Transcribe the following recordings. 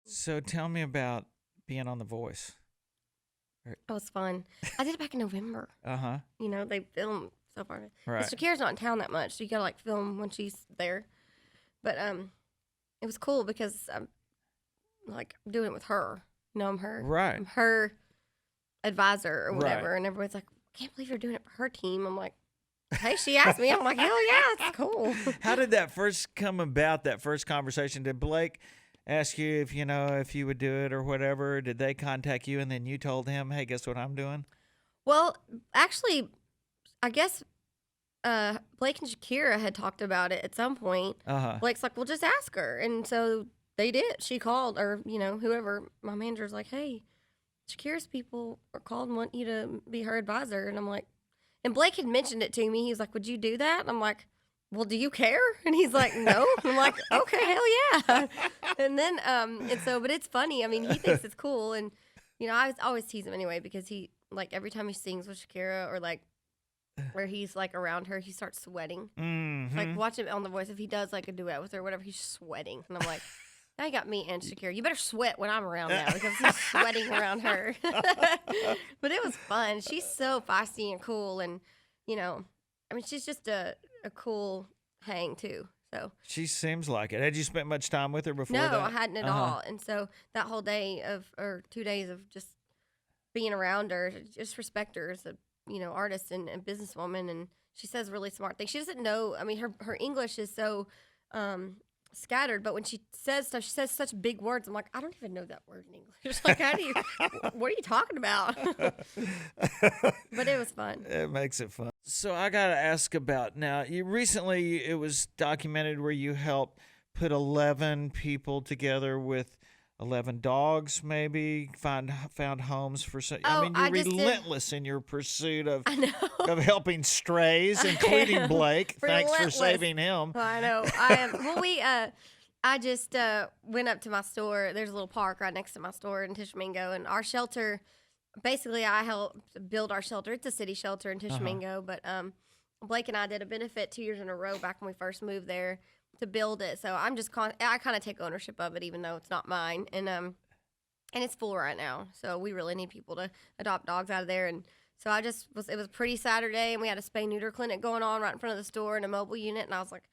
So tell me about being on The Voice. It was fun. I did it back in November. Uh-huh. They film so far. Right. Shakira's not in town that much, so you gotta film when she's there. But it was cool because I'm doing it with her. I'm her. Right. I'm her advisor or whatever, and everybody's like, I can't believe you're doing it for her team. I'm like, hey, she asked me. I'm like, hell yeah, it's cool. How did that first come about, that first conversation? Did Blake ask you if you would do it or whatever? Did they contact you and then you told him, hey, guess what I'm doing? Well, actually, I guess Blake and Shakira had talked about it at some point. Blake's like, well, just ask her. And so they did. She called, or, whoever, my manager's like, hey, Shakira's people are called and want you to be her advisor. And I'm like, and Blake had mentioned it to me. He was like, would you do that? And I'm like, well, do you care? And he's like, no. I'm like, okay, hell yeah. And then, but it's funny. I mean, he thinks it's cool. And, I always tease him anyway because he, every time he sings with Shakira or, where he's, around her, he starts sweating. Mm-hmm. Watch him on The Voice. If he does, a duet with her or whatever, he's sweating. And I'm like, now you got me and Shakira. You better sweat when I'm around now because he's sweating around her. But it was fun. She's so feisty and cool. And, she's just a cool hang, too. So she seems like it. Had you spent much time with her before that? No, I hadn't at all. And so that whole day or 2 days of just being around her, just respect her as a, artist and businesswoman. And she says really smart things. She doesn't know. I mean, her English is so scattered, but when she says stuff, she says such big words. I'm like, I don't even know that word in English. How do you, what are you talking about? But it was fun. It makes it fun. So I got to ask about, now, you recently, it was documented where you helped put 11 people together with 11 dogs, maybe, found homes for some. You're relentless in your pursuit of helping strays, including Blake. Thanks for saving him. I know. I am. Well, I just went up to my store. There's a little park right next to my store in Tishomingo, and our shelter. Basically, I helped build our shelter. It's a city shelter in Tishomingo, but Blake and I did a benefit 2 years in a row back when we first moved there to build it. So I kind of take ownership of it, even though it's not mine. And it's full right now. So we really need people to adopt dogs out of there. And so it was pretty Saturday, and we had a spay neuter clinic going on right in front of the store and a mobile unit. And I was like,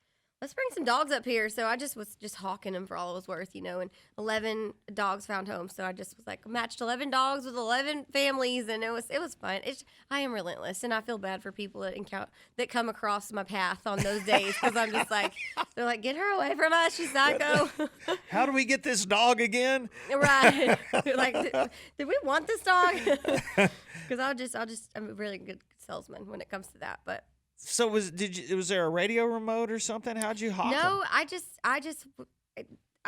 let's bring some dogs up here. So I just was hawking them for all it was worth, and 11 dogs found homes. So I just was like, matched 11 dogs with 11 families, and it was fun. I am relentless, and I feel bad for people that come across my path on those days because I'm just like, they're like, get her away from us, she's psycho. How do we get this dog again? Right. Like, did we want this dog? Because I'm a really good salesman when it comes to that, but. So was there a radio remote or something? How'd you hawk No, them? I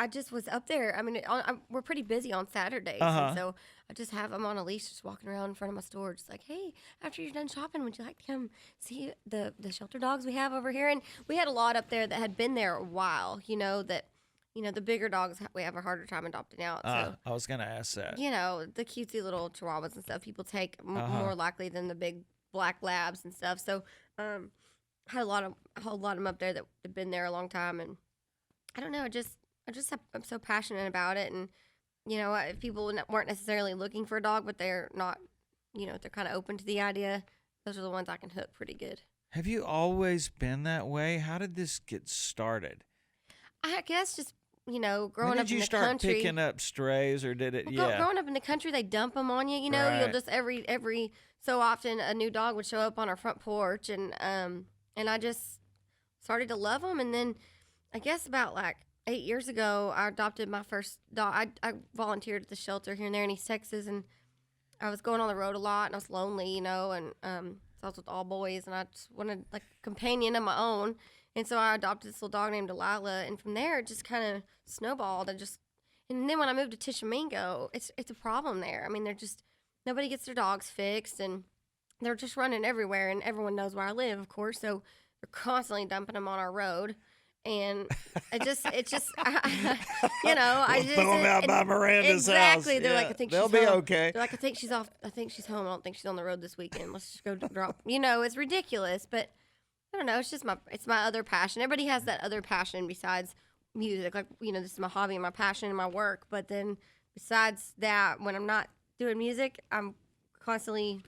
just was up there. I mean, we're pretty busy on Saturdays, and so I just have them on a leash, just walking around in front of my store, just like, hey, after you're done shopping, would you like to come see the shelter dogs we have over here? And we had a lot up there that had been there a while. The bigger dogs we have a harder time adopting out. So I was gonna ask that. The cutesy little chihuahuas and stuff people take more likely than the big black labs and stuff. So had a whole lot of them up there that had been there a long time, and I don't know, I'm so passionate about it. And if people weren't necessarily looking for a dog, but they're not, they're kind of open to the idea, those are the ones I can hook pretty good. Have you always been that way? How did this get started? I guess just growing up in the country. When did you start picking up strays, or did it? Growing up in the country, they dump them on you. Right. You'll just every so often a new dog would show up on our front porch, and I just started to love them. And then I guess about 8 years ago, I adopted my first dog. I volunteered at the shelter here and there in East Texas, and I was going on the road a lot, and I was lonely, and so I was with all boys, and I just wanted a companion of my own. And so I adopted this little dog named Delilah, and from there it just kind of snowballed. And then when I moved to Tishomingo, it's a problem there. I mean, nobody gets their dogs fixed, and they're just running everywhere, and everyone knows where I live, of course, so they're constantly dumping them on our road. And I just throw them out by Miranda's house. Exactly. They're like, I think they'll she's be home. okay. They're like, I think she's off. I think she's home. I don't think she's on the road this weekend. Let's just go drop. It's ridiculous, but I don't know. It's just my other passion. Everybody has that other passion besides, music. Like, this is my hobby and my passion and my work. But then besides that, when I'm not doing music, I'm constantly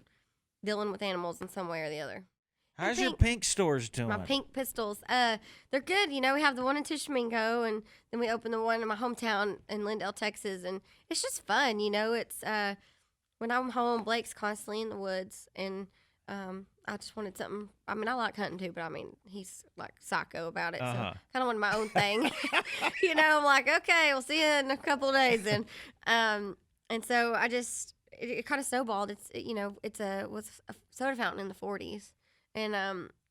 dealing with animals in some way or the other. How's your pink stores doing? My pink pistols. They're good. We have the one in Tishomingo, and then we opened the one in my hometown in Lindale, Texas, and it's just fun. It's when I'm home, Blake's constantly in the woods, and I just wanted something. I mean, I like hunting too, but I mean, he's like psycho about it, so kind of wanted my own thing. I'm like, okay, we'll see you in a couple of days, and so I just it kind of snowballed. It's was a soda fountain in the 40s. And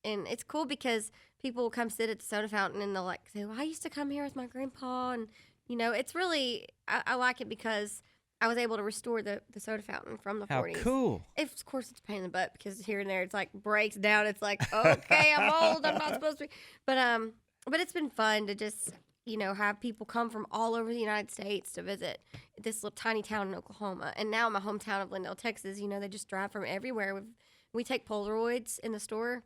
it's cool because people will come sit at the soda fountain and they'll like say, well, I used to come here with my grandpa. And, it's really, I like it because I was able to restore the soda fountain from the 40s. How cool. Of course, it's a pain in the butt because here and there it's like breaks down. It's like, okay, I'm old. I'm not supposed to be. But it's been fun to just, have people come from all over the United States to visit this little tiny town in Oklahoma. And now my hometown of Lindale, Texas, they just drive from everywhere. We take Polaroids in the store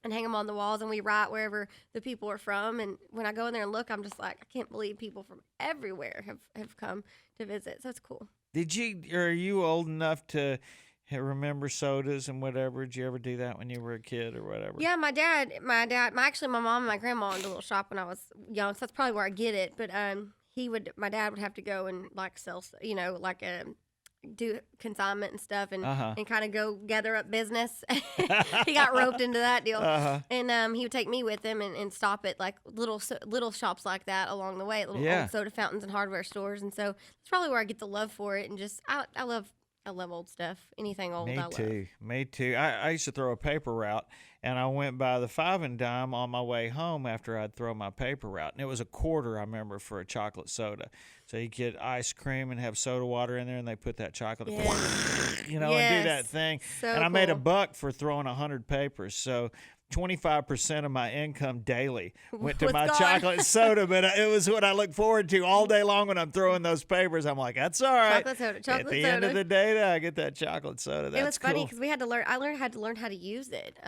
and hang them on the walls, and we write wherever the people are from. And when I go in there and look, I'm just like, I can't believe people from everywhere have come to visit. So it's cool. Are you old enough to remember sodas and whatever? Did you ever do that when you were a kid or whatever? Yeah, my mom and my grandma owned a little shop when I was young, so that's probably where I get it. But my dad would have to go and like sell, do consignment and stuff and kind of go gather up business. He got roped into that deal. And he would take me with him and stop at like little shops like that along the way, little old soda fountains and hardware stores. And so that's probably where I get the love for it. And just I love old stuff. Anything old, I love. Me too. I used to throw a paper route, and I went by the 5 and Dime on my way home after I'd throw my paper route. And it was $0.25, I remember, for a chocolate soda. So you get ice cream and have soda water in there, and they put that chocolate, and do that thing. So and I made $1 for throwing 100 papers. So 25% of my income daily went to my chocolate soda, but it was what I look forward to all day long when I'm throwing those papers. I'm like, that's all right. Chocolate At the end of the day, I get that chocolate soda. That's it was funny because because I had to learn how to use it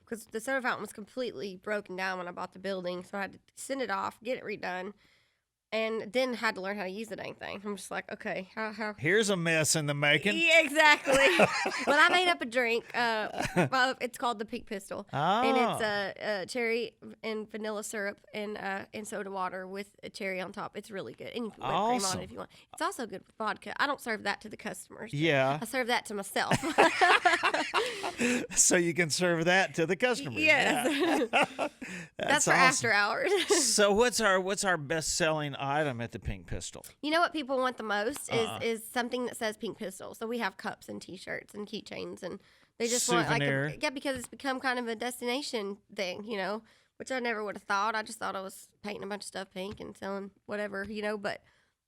because the soda fountain was completely broken down when I bought the building, so I had to send it off, get it redone. And then had to learn how to use the dang thing. I'm just like, okay, how? Here's a mess in the making. Yeah, exactly. But I made up a drink. It's called the Pink Pistol, and it's cherry and vanilla syrup and soda water with a cherry on top. It's really good, and you can put whipped cream on it if you want. It's also good with vodka. I don't serve that to the customers. Yeah, I serve that to myself. So you can serve that to the customers. Yes. Yeah. That's for after hours. So what's our best selling item at the Pink Pistol? You know what people want the most is something that says Pink Pistol. So we have cups and T-shirts and keychains, and they just Souvenir. want because it's become kind of a destination thing, which I never would have thought. I just thought I was painting a bunch of stuff pink and selling whatever, but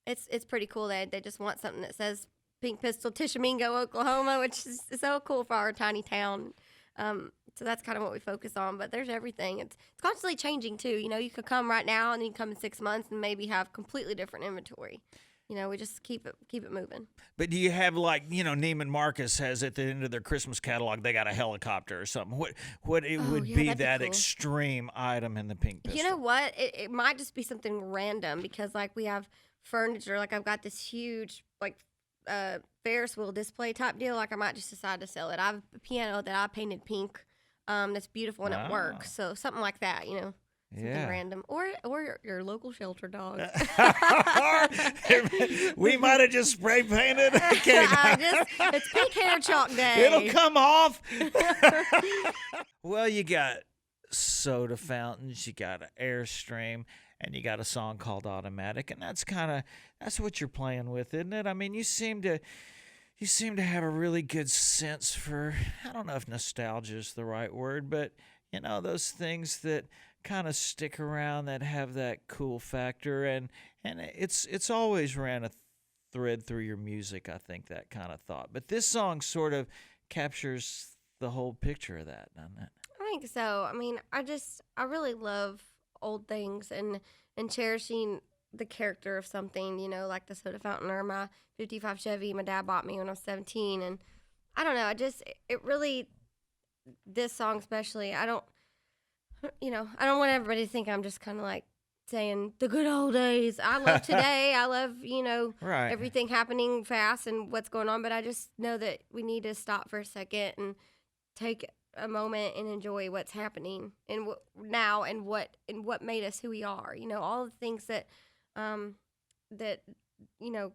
it's pretty cool that they just want something that says Pink Pistol, Tishomingo, Oklahoma, which is so cool for our tiny town. So that's kind of what we focus on, but there's everything. It's constantly changing too. You could come right now and then you come in 6 months and maybe have completely different inventory. We just keep it moving. But do you have Neiman Marcus has at the end of their Christmas catalog, they got a helicopter or something. What would be that cool extreme item in the Pink Pistol? You know what? It might just be something random because we have furniture. I've got this huge Ferris wheel display type deal. I might just decide to sell it. I have a piano that I painted pink. That's beautiful and it works. So something like that, something random, or your local shelter dog. We might have just spray painted. It's pink hair chalk day. It'll come off. Well, you got soda fountains, you got an Airstream, and you got a song called Automatic, and that's what you're playing with, isn't it? I mean, you seem to have a really good sense for, I don't know if nostalgia is the right word, but, those things that kind of stick around that have that cool factor. And it's always ran a thread through your music, I think, that kind of thought. But this song sort of captures the whole picture of that, doesn't it? I think so. I mean, I really love old things and cherishing the character of something, like the soda fountain or my 55 Chevy my dad bought me when I was 17. And I don't know, it really, this song especially, I don't want everybody to think I'm just kind of like saying the good old days. I love today. I love, Right. everything happening fast and what's going on. But I just know that we need to stop for a second and take a moment and enjoy what's happening and now and what made us who we are. All the things that that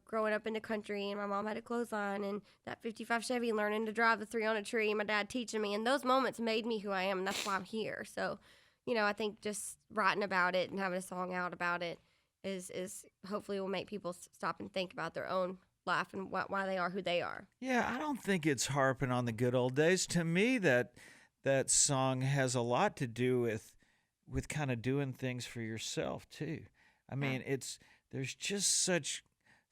growing up in the country, and my mom had a clothesline and that 55 Chevy, learning to drive the 3 on a tree, and my dad teaching me, and those moments made me who I am, and that's why I'm here. So, I think just writing about it and having a song out about it is hopefully will make people stop and think about their own life and why they are who they are. Yeah, I don't think it's harping on the good old days. To me, that song has a lot to do with kind of doing things for yourself too. I mean, there's just such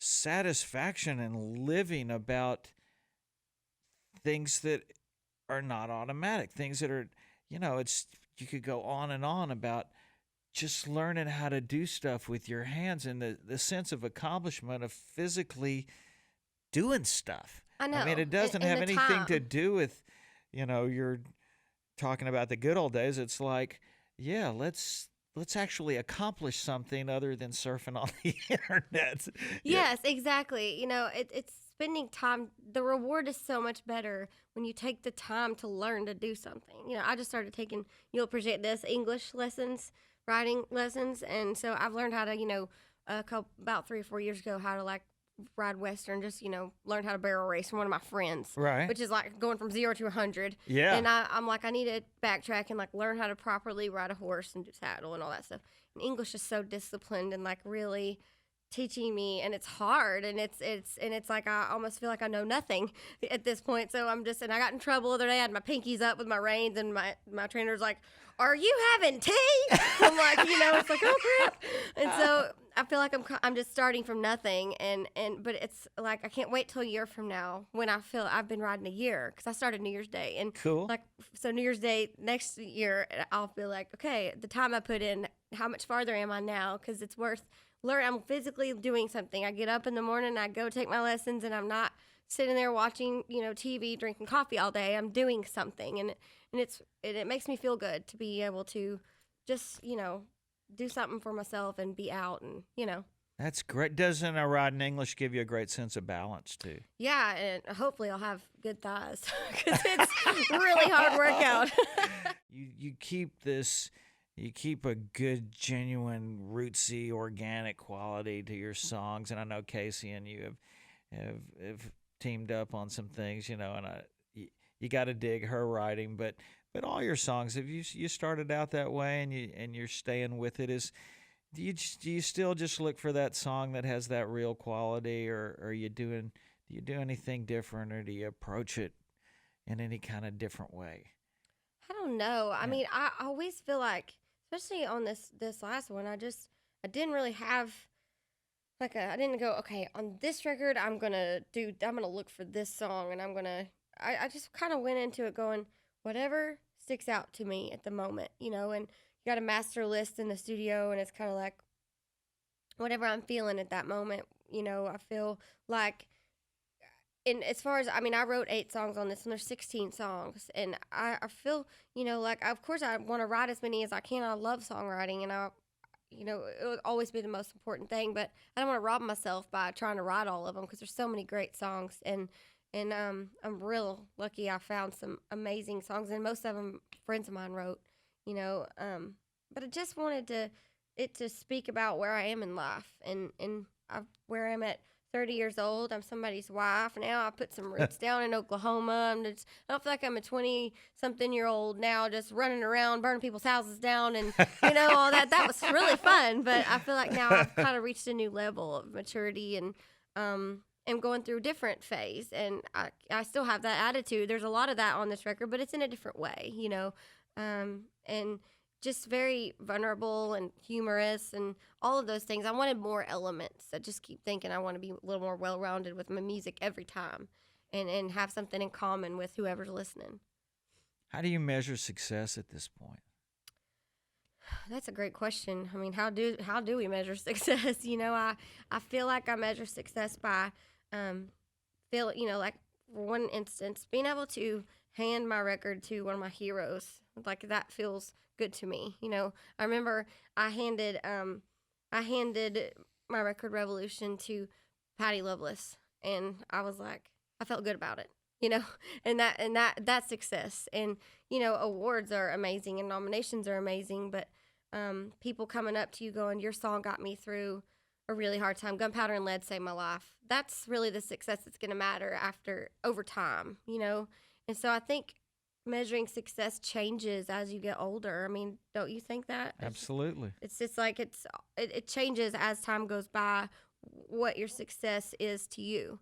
satisfaction in living about things that are not automatic, things that are, you could go on and on about just learning how to do stuff with your hands and the sense of accomplishment of physically doing stuff. I know. I mean, it doesn't have anything to do with, you're talking about the good old days. It's like, yeah, let's actually accomplish something other than surfing on the internet. Yes, exactly. It's spending time. The reward is so much better when you take the time to learn to do something. I just started taking, you'll appreciate this, English lessons, writing lessons. And so I've learned how to, about 3 or 4 years ago, how to ride Western, just, learn how to barrel race from one of my friends. Right. Which is like going from 0 to 100. Yeah. And I'm like, I need to backtrack and learn how to properly ride a horse and saddle and all that stuff. And English is so disciplined and really teaching me, and it's hard, and it's like I almost feel like I know nothing at this point. So and I got in trouble the other day. I had my pinkies up with my reins, and my trainer's like, "Are you having tea?" I'm like, it's like, oh crap. And so I feel like I'm just starting from nothing, but it's like I can't wait till a year from now when I feel I've been riding a year, because I started New Year's Day, and cool. So New Year's Day next year I'll feel like, okay, the time I put in, how much farther am I now? Because it's worth. I'm physically doing something. I get up in the morning, I go take my lessons, and I'm not sitting there watching, TV, drinking coffee all day. I'm doing something, and it makes me feel good to be able to just, do something for myself and be out and, That's great. Doesn't a ride in English give you a great sense of balance too? Yeah, and hopefully I'll have good thighs, because it's really hard workout. You keep this. You keep a good, genuine, rootsy, organic quality to your songs, and I know Casey and you have teamed up on some things, and you got to dig her writing, but all your songs, have you started out that way, and you're staying with it? Do you still just look for that song that has that real quality, or do you do anything different, or do you approach it in any kind of different way? I don't know. I mean, I always feel like, especially on this last one, I didn't really have I didn't go, okay, on this record I'm gonna look for this song, and I just kind of went into it going, whatever sticks out to me at the moment, and you got a master list in the studio, and it's kind of like whatever I'm feeling at that moment. I feel like, and as far as, I wrote 8 songs on this, and there's 16 songs, and I feel, of course I want to write as many as I can. I love songwriting, and it would always be the most important thing, but I don't want to rob myself by trying to write all of them, because there's so many great songs, and I'm real lucky I found some amazing songs, and most of them friends of mine wrote, but I just wanted it to speak about where I am in life, and where I'm at 30 years old. I'm somebody's wife now. I put some roots down in Oklahoma. I don't feel like I'm a 20-something-year-old now just running around, burning people's houses down, and, all that. That was really fun, but I feel like now I've kind of reached a new level of maturity, and am going through a different phase, and I still have that attitude. There's a lot of that on this record, but it's in a different way, and just very vulnerable and humorous and all of those things. I wanted more elements. I just keep thinking I want to be a little more well-rounded with my music every time, and have something in common with whoever's listening. How do you measure success at this point? That's a great question. I mean, how do we measure success? I feel like I measure success by like, for one instance, being able to hand my record to one of my heroes. Like, that feels good to me. I remember I handed I handed my record Revolution to Patty Loveless, and I was like, I felt good about it, and that's success. And awards are amazing and nominations are amazing, but people coming up to you going, your song got me through a really hard time. Gunpowder and Lead saved my life. That's really the success that's going to matter over time, And so I think measuring success changes as you get older. I mean, don't you think that? Absolutely. It's just like it changes as time goes by what your success is to you.